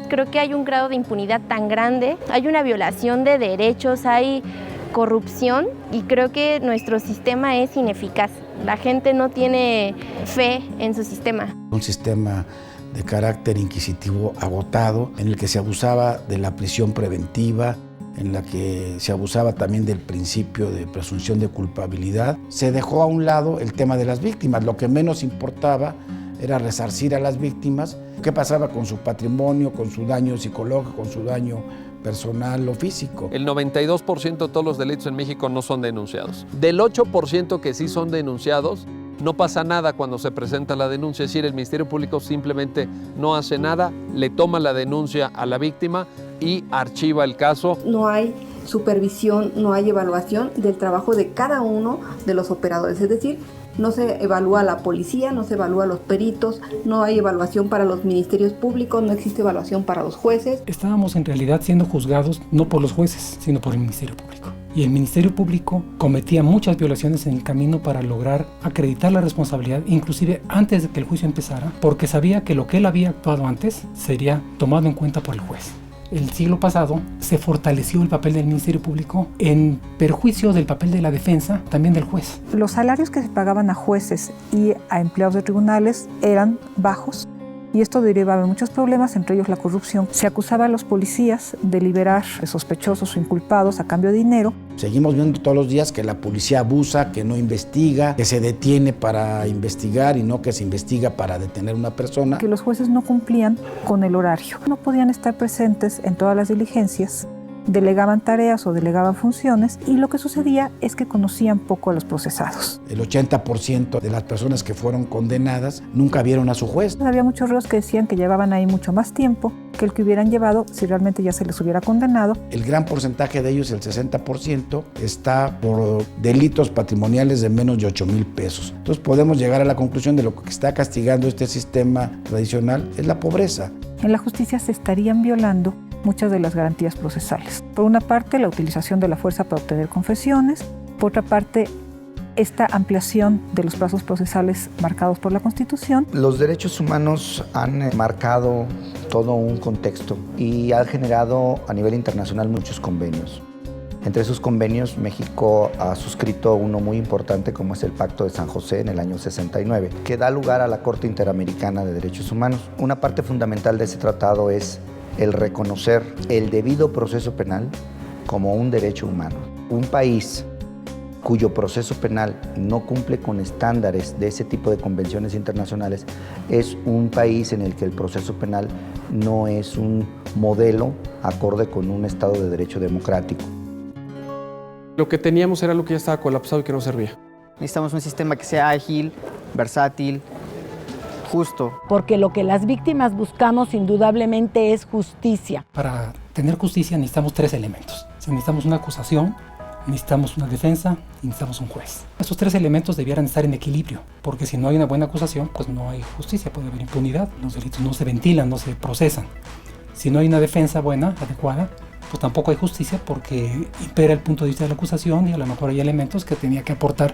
creo que hay un grado de impunidad tan grande, hay una violación de derechos, hay corrupción y creo que nuestro sistema es ineficaz. La gente no tiene fe en su sistema. Un sistema de carácter inquisitivo agotado, en el que se abusaba de la prisión preventiva, en la que se abusaba también del principio de presunción de culpabilidad. Se dejó a un lado el tema de las víctimas. Lo que menos importaba era resarcir a las víctimas. ¿Qué pasaba con su patrimonio, con su daño psicológico, con su daño personal o físico? El 92% de todos los delitos en México no son denunciados. Del 8% que sí son denunciados, no pasa nada cuando se presenta la denuncia, es decir, el Ministerio Público simplemente no hace nada, le toma la denuncia a la víctima y archiva el caso. No hay supervisión, no hay evaluación del trabajo de cada uno de los operadores, es decir, no se evalúa a la policía, no se evalúa a los peritos, no hay evaluación para los ministerios públicos, no existe evaluación para los jueces. Estábamos en realidad siendo juzgados no por los jueces, sino por el Ministerio Público. Y el Ministerio Público cometía muchas violaciones en el camino para lograr acreditar la responsabilidad, inclusive antes de que el juicio empezara, porque sabía que lo que él había actuado antes sería tomado en cuenta por el juez. El siglo pasado se fortaleció el papel del Ministerio Público en perjuicio del papel de la defensa, también del juez. Los salarios que se pagaban a jueces y a empleados de tribunales eran bajos y esto derivaba de muchos problemas, entre ellos la corrupción. Se acusaba a los policías de liberar sospechosos o inculpados a cambio de dinero. Seguimos viendo todos los días que la policía abusa, que no investiga, que se detiene para investigar y no que se investiga para detener a una persona. Que los jueces no cumplían con el horario. No podían estar presentes en todas las diligencias, delegaban tareas o delegaban funciones y lo que sucedía es que conocían poco a los procesados. El 80% de las personas que fueron condenadas nunca vieron a su juez. Había muchos reos que decían que llevaban ahí mucho más tiempo que el que hubieran llevado si realmente ya se les hubiera condenado. El gran porcentaje de ellos, el 60%, está por delitos patrimoniales de menos de 8,000 pesos. Entonces podemos llegar a la conclusión de lo que está castigando este sistema tradicional es la pobreza. En la justicia se estarían violando muchas de las garantías procesales. Por una parte, la utilización de la fuerza para obtener confesiones. Por otra parte, esta ampliación de los plazos procesales marcados por la Constitución. Los derechos humanos han marcado todo un contexto y han generado a nivel internacional muchos convenios. Entre esos convenios, México ha suscrito uno muy importante como es el Pacto de San José en el año 69, que da lugar a la Corte Interamericana de Derechos Humanos. Una parte fundamental de ese tratado es el reconocer el debido proceso penal como un derecho humano. Un país cuyo proceso penal no cumple con estándares de ese tipo de convenciones internacionales es un país en el que el proceso penal no es un modelo acorde con un Estado de Derecho democrático. Lo que teníamos era lo que ya estaba colapsado y que no servía. Necesitamos un sistema que sea ágil, versátil, justo. Porque lo que las víctimas buscamos indudablemente es justicia. Para tener justicia necesitamos 3 elementos. Necesitamos una acusación, necesitamos una defensa y necesitamos un juez. Estos 3 elementos debieran estar en equilibrio, porque si no hay una buena acusación, pues no hay justicia, puede haber impunidad, los delitos no se ventilan, no se procesan. Si no hay una defensa buena, adecuada, pues tampoco hay justicia porque impera el punto de vista de la acusación y a lo mejor hay elementos que tenía que aportar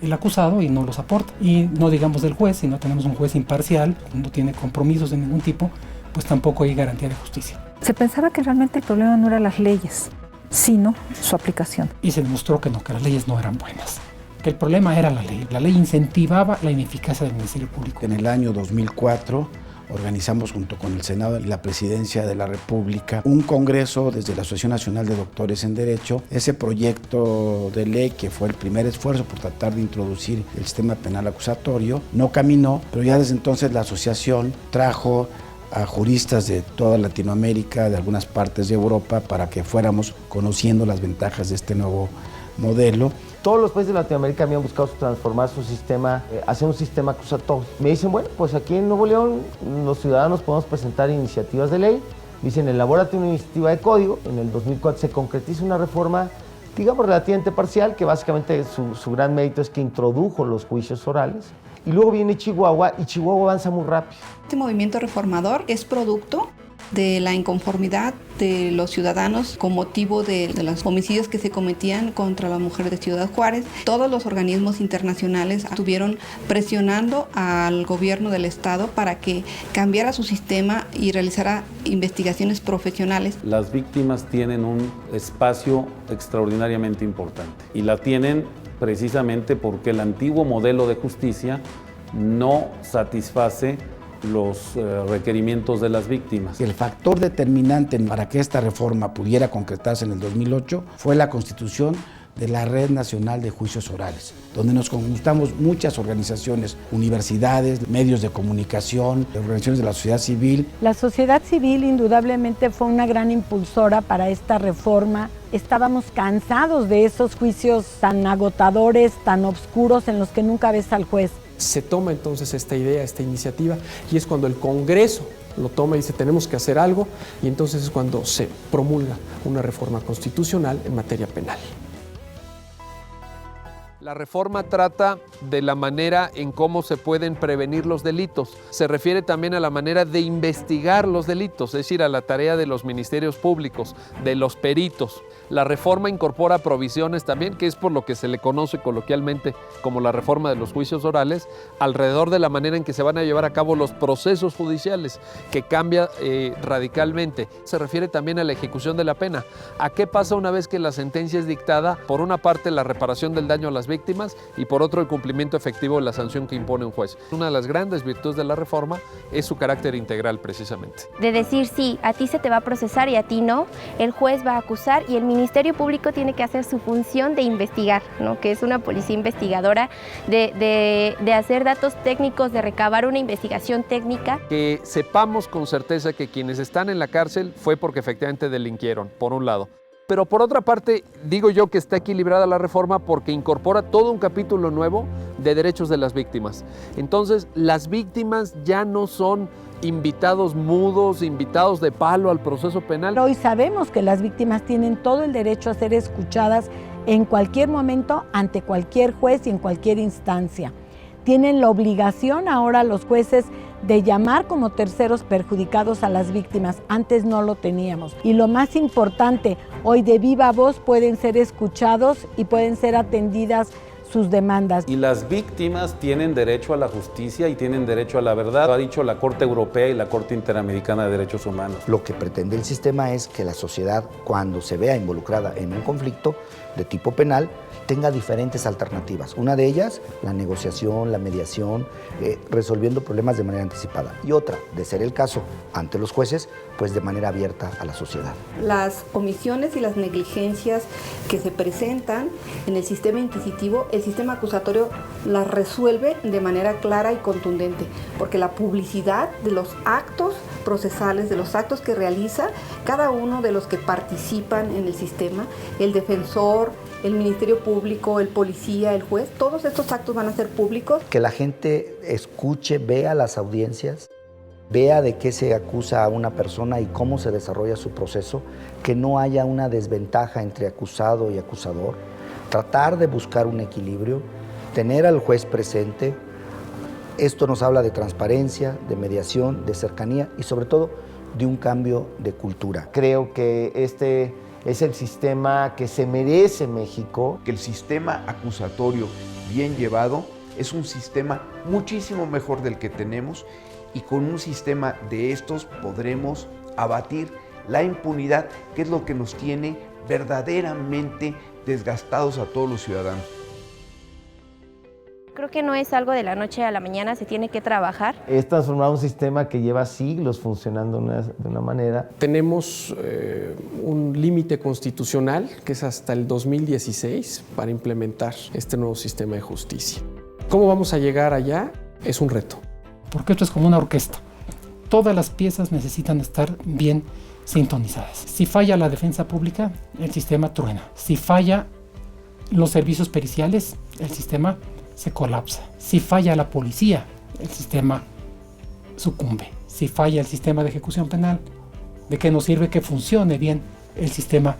el acusado y no los aporta. Y no digamos del juez, si no tenemos un juez imparcial, no tiene compromisos de ningún tipo, pues tampoco hay garantía de justicia. Se pensaba que realmente el problema no eran las leyes, sino su aplicación. Y se demostró que no, que las leyes no eran buenas, que el problema era la ley. La ley incentivaba la ineficacia del Ministerio Público. En el año 2004 organizamos junto con el Senado y la Presidencia de la República un congreso desde la Asociación Nacional de Doctores en Derecho. Ese proyecto de ley, que fue el primer esfuerzo por tratar de introducir el sistema penal acusatorio, no caminó, pero ya desde entonces la asociación trajo a juristas de toda Latinoamérica, de algunas partes de Europa, para que fuéramos conociendo las ventajas de este nuevo modelo. Todos los países de Latinoamérica habían buscado transformar su sistema hacia un sistema acusatorio. Me dicen, bueno, pues aquí en Nuevo León los ciudadanos podemos presentar iniciativas de ley. Dicen, elabórate una iniciativa de código. En el 2004 se concretiza una reforma, digamos, relativamente parcial, que básicamente su gran mérito es que introdujo los juicios orales. Y luego viene Chihuahua, y Chihuahua avanza muy rápido. Este movimiento reformador es producto de la inconformidad de los ciudadanos con motivo de los homicidios que se cometían contra la mujer de Ciudad Juárez. Todos los organismos internacionales estuvieron presionando al gobierno del estado para que cambiara su sistema y realizara investigaciones profesionales. Las víctimas tienen un espacio extraordinariamente importante y la tienen precisamente porque el antiguo modelo de justicia no satisface los requerimientos de las víctimas. El factor determinante para que esta reforma pudiera concretarse en el 2008 fue la constitución de la Red Nacional de Juicios Orales, donde nos conjuntamos muchas organizaciones, universidades, medios de comunicación, organizaciones de la sociedad civil. La sociedad civil indudablemente fue una gran impulsora para esta reforma. Estábamos cansados de esos juicios tan agotadores, tan oscuros, en los que nunca ves al juez. Se toma entonces esta idea, esta iniciativa, y es cuando el Congreso lo toma y dice tenemos que hacer algo, y entonces es cuando se promulga una reforma constitucional en materia penal. La reforma trata de la manera en cómo se pueden prevenir los delitos. Se refiere también a la manera de investigar los delitos, es decir, a la tarea de los ministerios públicos, de los peritos. La reforma incorpora provisiones también, que es por lo que se le conoce coloquialmente como la reforma de los juicios orales, alrededor de la manera en que se van a llevar a cabo los procesos judiciales, que cambia radicalmente. Se refiere también a la ejecución de la pena. ¿A qué pasa una vez que la sentencia es dictada? Por una parte, la reparación del daño a las víctimas y por otro el cumplimiento efectivo de la sanción que impone un juez. Una de las grandes virtudes de la reforma es su carácter integral precisamente. De decir sí, a ti se te va a procesar y a ti no, el juez va a acusar y el Ministerio Público tiene que hacer su función de investigar, ¿no? Que es una policía investigadora, de hacer datos técnicos, de recabar una investigación técnica. Que sepamos con certeza que quienes están en la cárcel fue porque efectivamente delinquieron, por un lado. Pero por otra parte, digo yo que está equilibrada la reforma porque incorpora todo un capítulo nuevo de derechos de las víctimas. Entonces, las víctimas ya no son invitados mudos, invitados de palo al proceso penal. Hoy sabemos que las víctimas tienen todo el derecho a ser escuchadas en cualquier momento, ante cualquier juez y en cualquier instancia. Tienen la obligación ahora los jueces de llamar como terceros perjudicados a las víctimas. Antes no lo teníamos. Y lo más importante, hoy de viva voz pueden ser escuchados y pueden ser atendidas sus demandas. Y las víctimas tienen derecho a la justicia y tienen derecho a la verdad. Lo ha dicho la Corte Europea y la Corte Interamericana de Derechos Humanos. Lo que pretende el sistema es que la sociedad, cuando se vea involucrada en un conflicto de tipo penal, tenga diferentes alternativas. Una de ellas, la negociación, la mediación, resolviendo problemas de manera anticipada. Y otra, de ser el caso ante los jueces, pues de manera abierta a la sociedad. Las omisiones y las negligencias que se presentan en el sistema inquisitivo, el sistema acusatorio las resuelve de manera clara y contundente, porque la publicidad de los actos procesales, de los actos que realiza cada uno de los que participan en el sistema, el defensor, el Ministerio Público, el policía, el juez, todos estos actos van a ser públicos. Que la gente escuche, vea las audiencias, vea de qué se acusa a una persona y cómo se desarrolla su proceso, que no haya una desventaja entre acusado y acusador, tratar de buscar un equilibrio, tener al juez presente. Esto nos habla de transparencia, de mediación, de cercanía y sobre todo de un cambio de cultura. Creo que este es el sistema que se merece México. Que el sistema acusatorio bien llevado es un sistema muchísimo mejor del que tenemos y con un sistema de estos podremos abatir la impunidad, que es lo que nos tiene verdaderamente desgastados a todos los ciudadanos. Creo que no es algo de la noche a la mañana, se tiene que trabajar. Es transformar un sistema que lleva siglos funcionando de una manera. Tenemos un límite constitucional que es hasta el 2016 para implementar este nuevo sistema de justicia. ¿Cómo vamos a llegar allá? Es un reto. Porque esto es como una orquesta. Todas las piezas necesitan estar bien sintonizadas. Si falla la defensa pública, el sistema truena. Si falla los servicios periciales, el sistema se colapsa. Si falla la policía, el sistema sucumbe. Si falla el sistema de ejecución penal, ¿de qué nos sirve que funcione bien el sistema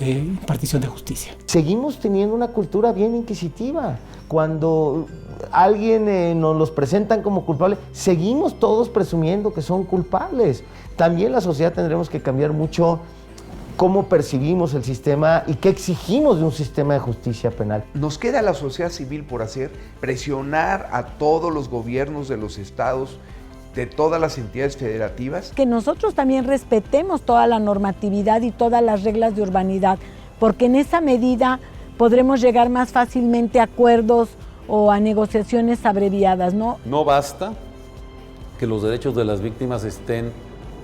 de impartición de justicia. Seguimos teniendo una cultura bien inquisitiva. Cuando alguien nos los presentan como culpables, seguimos todos presumiendo que son culpables. También la sociedad tendremos que cambiar mucho cómo percibimos el sistema y qué exigimos de un sistema de justicia penal. Nos queda a la sociedad civil por hacer, presionar a todos los gobiernos de los estados, de todas las entidades federativas. Que nosotros también respetemos toda la normatividad y todas las reglas de urbanidad, porque en esa medida podremos llegar más fácilmente a acuerdos o a negociaciones abreviadas, ¿no? No basta que los derechos de las víctimas estén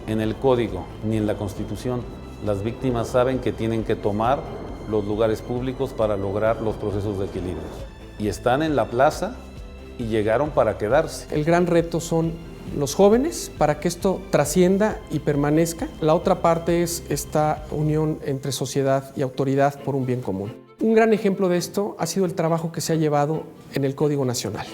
en el Código ni en la Constitución. Las víctimas saben que tienen que tomar los lugares públicos para lograr los procesos de equilibrio. Y están en la plaza y llegaron para quedarse. El gran reto son los jóvenes para que esto trascienda y permanezca. La otra parte es esta unión entre sociedad y autoridad por un bien común. Un gran ejemplo de esto ha sido el trabajo que se ha llevado en el Código Nacional,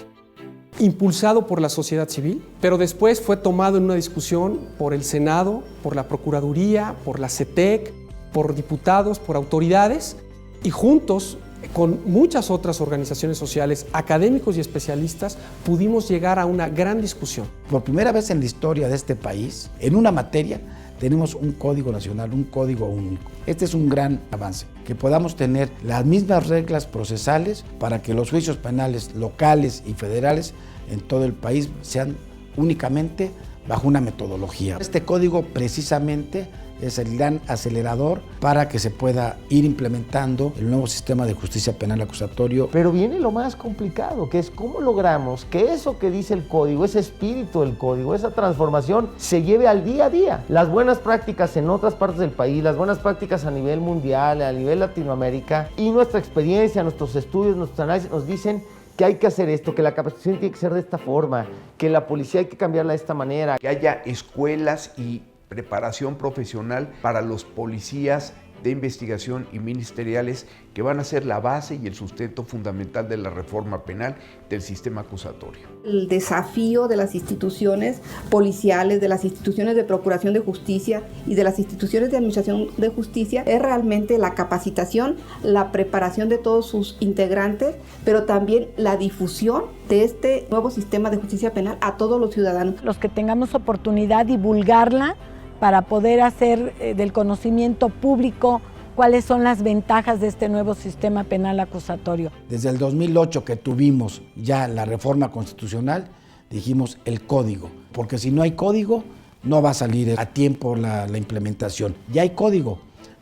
impulsado por la sociedad civil, pero después fue tomado en una discusión por el Senado, por la Procuraduría, por la CETEC, por diputados, por autoridades, y juntos, con muchas otras organizaciones sociales, académicos y especialistas, pudimos llegar a una gran discusión. Por primera vez en la historia de este país, en una materia, tenemos un código nacional, un código único. Este es un gran avance, que podamos tener las mismas reglas procesales para que los juicios penales locales y federales en todo el país sean únicamente bajo una metodología. Este código precisamente es el gran acelerador para que se pueda ir implementando el nuevo sistema de justicia penal acusatorio. Pero viene lo más complicado, que es cómo logramos que eso que dice el código, ese espíritu del código, esa transformación, se lleve al día a día. Las buenas prácticas en otras partes del país, las buenas prácticas a nivel mundial, a nivel Latinoamérica, y nuestra experiencia, nuestros estudios, nuestros análisis nos dicen que hay que hacer esto, que la capacitación tiene que ser de esta forma, que la policía hay que cambiarla de esta manera. Que haya escuelas y preparación profesional para los policías de investigación y ministeriales que van a ser la base y el sustento fundamental de la reforma penal del sistema acusatorio. El desafío de las instituciones policiales, de las instituciones de procuración de justicia y de las instituciones de administración de justicia es realmente la capacitación, la preparación de todos sus integrantes, pero también la difusión de este nuevo sistema de justicia penal a todos los ciudadanos. Los que tengamos oportunidad de divulgarla para poder hacer del conocimiento público cuáles son las ventajas de este nuevo sistema penal acusatorio. Desde el 2008 que tuvimos ya la reforma constitucional, dijimos el código, porque si no hay código, no va a salir a tiempo la implementación. Ya hay código,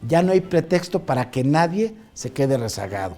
ya no hay pretexto para que nadie se quede rezagado.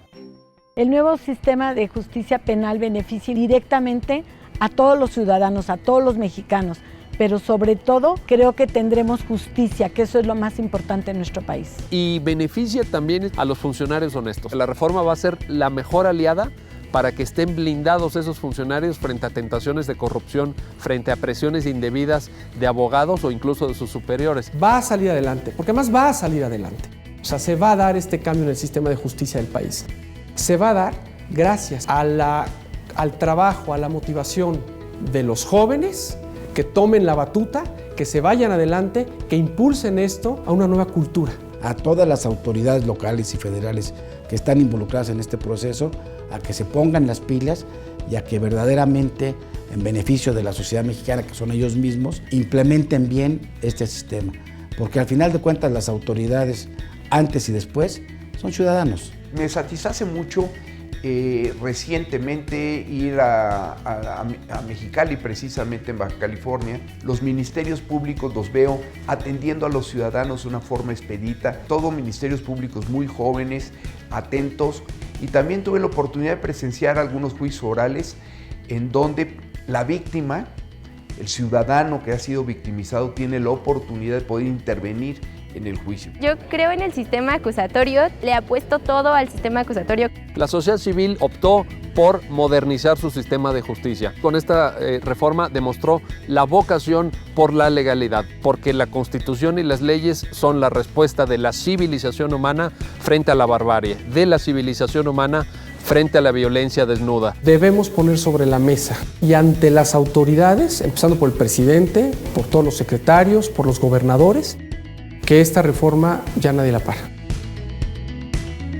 El nuevo sistema de justicia penal beneficia directamente a todos los ciudadanos, a todos los mexicanos, pero sobre todo creo que tendremos justicia, que eso es lo más importante en nuestro país. Y beneficia también a los funcionarios honestos. La reforma va a ser la mejor aliada para que estén blindados esos funcionarios frente a tentaciones de corrupción, frente a presiones indebidas de abogados o incluso de sus superiores. Va a salir adelante, porque además va a salir adelante. O sea, se va a dar este cambio en el sistema de justicia del país. Se va a dar gracias al trabajo, a la motivación de los jóvenes, que tomen la batuta, que se vayan adelante, que impulsen esto a una nueva cultura. A todas las autoridades locales y federales que están involucradas en este proceso, a que se pongan las pilas y a que verdaderamente, en beneficio de la sociedad mexicana, que son ellos mismos, implementen bien este sistema. Porque al final de cuentas las autoridades, antes y después, son ciudadanos. Me satisface mucho recientemente ir a Mexicali, precisamente en Baja California. Los ministerios públicos los veo atendiendo a los ciudadanos de una forma expedita, todos ministerios públicos muy jóvenes, atentos, y también tuve la oportunidad de presenciar algunos juicios orales en donde la víctima, el ciudadano que ha sido victimizado, tiene la oportunidad de poder intervenir en el juicio. Yo creo en el sistema acusatorio, le apuesto todo al sistema acusatorio. La sociedad civil optó por modernizar su sistema de justicia. Con esta reforma demostró la vocación por la legalidad, porque la Constitución y las leyes son la respuesta de la civilización humana frente a la barbarie, de la civilización humana frente a la violencia desnuda. Debemos poner sobre la mesa y ante las autoridades, empezando por el presidente, por todos los secretarios, por los gobernadores, que esta reforma ya nadie la para.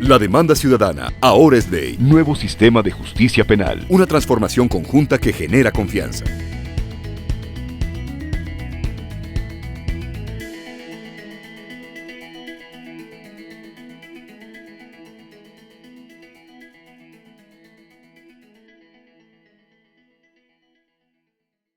La demanda ciudadana ahora es ley. Nuevo sistema de justicia penal. Una transformación conjunta que genera confianza.